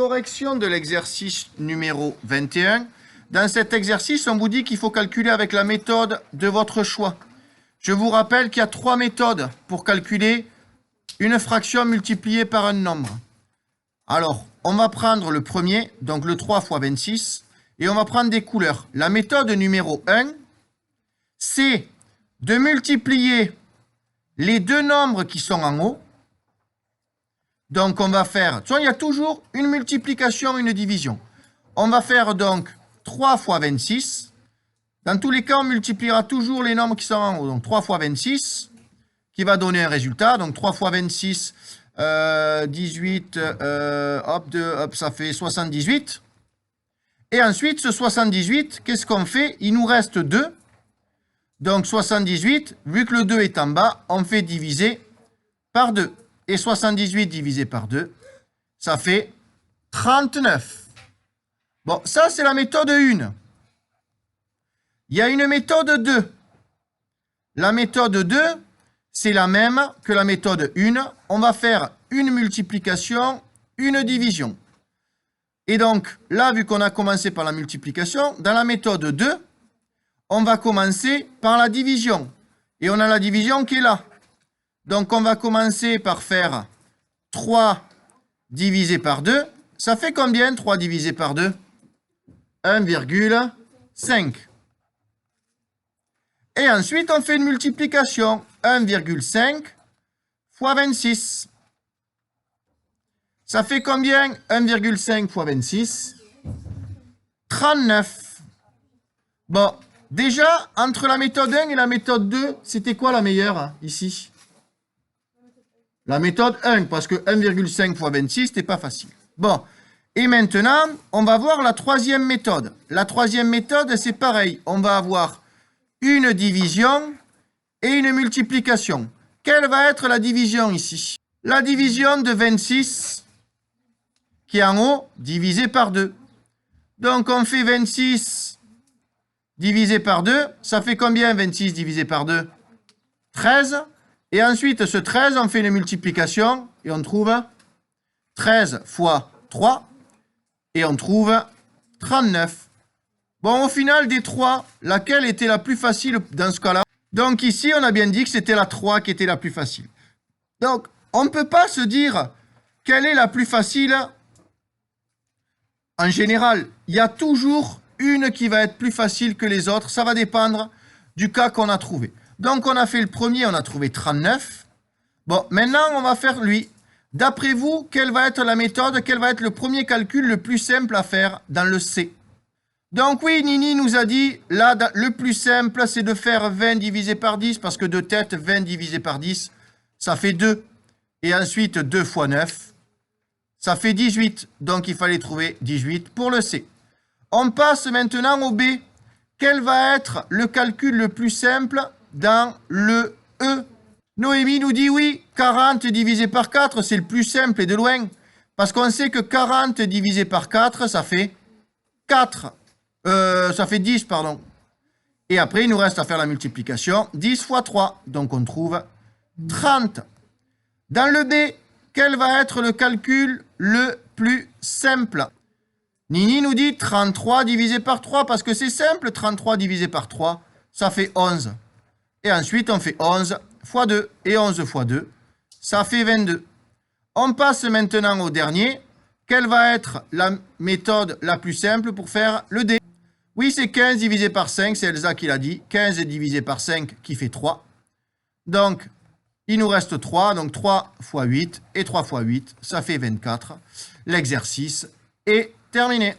correction de l'exercice numéro 21. Dans cet exercice, on vous dit qu'il faut calculer avec la méthode de votre choix. Je vous rappelle qu'il y a 3 méthodes pour calculer une fraction multipliée par un nombre. Alors, on va prendre le premier, donc le 3 fois 26, et on va prendre des couleurs. La méthode numéro 1, c'est de multiplier les deux nombres qui sont en haut. Donc, on va faire... Il y a toujours une multiplication, une division. On va faire donc 3 fois 26. Dans tous les cas, on multipliera toujours les nombres qui sont en haut. Donc, 3 fois 26, qui va donner un résultat. Donc, 3 fois 26, 18, ça fait 78. Et ensuite, ce 78, qu'est-ce qu'on fait? Il nous reste 2. Donc, 78, vu que le 2 est en bas, on fait diviser par 2. Et 78 divisé par 2, ça fait 39. Bon, ça, c'est la méthode 1. Il y a une méthode 2. La méthode 2, c'est la même que la méthode 1. On va faire une multiplication, une division. Et donc, là, vu qu'on a commencé par la multiplication, dans la méthode 2, on va commencer par la division. Et on a la division qui est là. Donc, on va commencer par faire 3 divisé par 2. Ça fait combien 3 divisé par 2? 1,5. Et ensuite, on fait une multiplication. 1,5 fois 26. Ça fait combien 1,5 fois 26? 39. Bon, déjà, entre la méthode 1 et la méthode 2, c'était quoi la meilleure ici? La méthode 1, parce que 1,5 fois 26, c'était pas facile. Bon, et maintenant, on va voir la troisième méthode. La troisième méthode, c'est pareil. On va avoir une division et une multiplication. Quelle va être la division ici? La division de 26, qui est en haut, divisé par 2. Donc, on fait 26 divisé par 2. Ça fait combien 26 divisé par 2? 13. Et ensuite, ce 13, on fait une multiplication et on trouve 13 fois 3 et on trouve 39. Bon, au final des 3, laquelle était la plus facile dans ce cas-là? Donc ici, on a bien dit que c'était la 3 qui était la plus facile. Donc, on ne peut pas se dire quelle est la plus facile. En général, il y a toujours une qui va être plus facile que les autres. Ça va dépendre du cas qu'on a trouvé. Donc, on a fait le premier, on a trouvé 39. Bon, maintenant, on va faire lui. D'après vous, quelle va être la méthode, quel va être le premier calcul le plus simple à faire dans le C? Donc oui, Nini nous a dit, là, le plus simple, c'est de faire 20 divisé par 10, parce que de tête, 20 divisé par 10, ça fait 2. Et ensuite, 2 fois 9, ça fait 18. Donc, il fallait trouver 18 pour le C. On passe maintenant au B. Quel va être le calcul le plus simple dans le E? Noémie nous dit oui, 40 divisé par 4, c'est le plus simple et de loin. Parce qu'on sait que 40 divisé par 4, ça fait 4. Ça fait 10, pardon. Et après, il nous reste à faire la multiplication. 10 fois 3, donc on trouve 30. Dans le B, quel va être le calcul le plus simple? Nini nous dit 33 divisé par 3, parce que c'est simple, 33 divisé par 3, ça fait 11. Et ensuite, on fait 11 fois 2. Et 11 fois 2, ça fait 22. On passe maintenant au dernier. Quelle va être la méthode la plus simple pour faire le D? Oui, c'est 15 divisé par 5, c'est Elsa qui l'a dit. 15 divisé par 5 qui fait 3. Donc, il nous reste 3. Donc, 3 fois 8 et 3 fois 8, ça fait 24. L'exercice est terminé.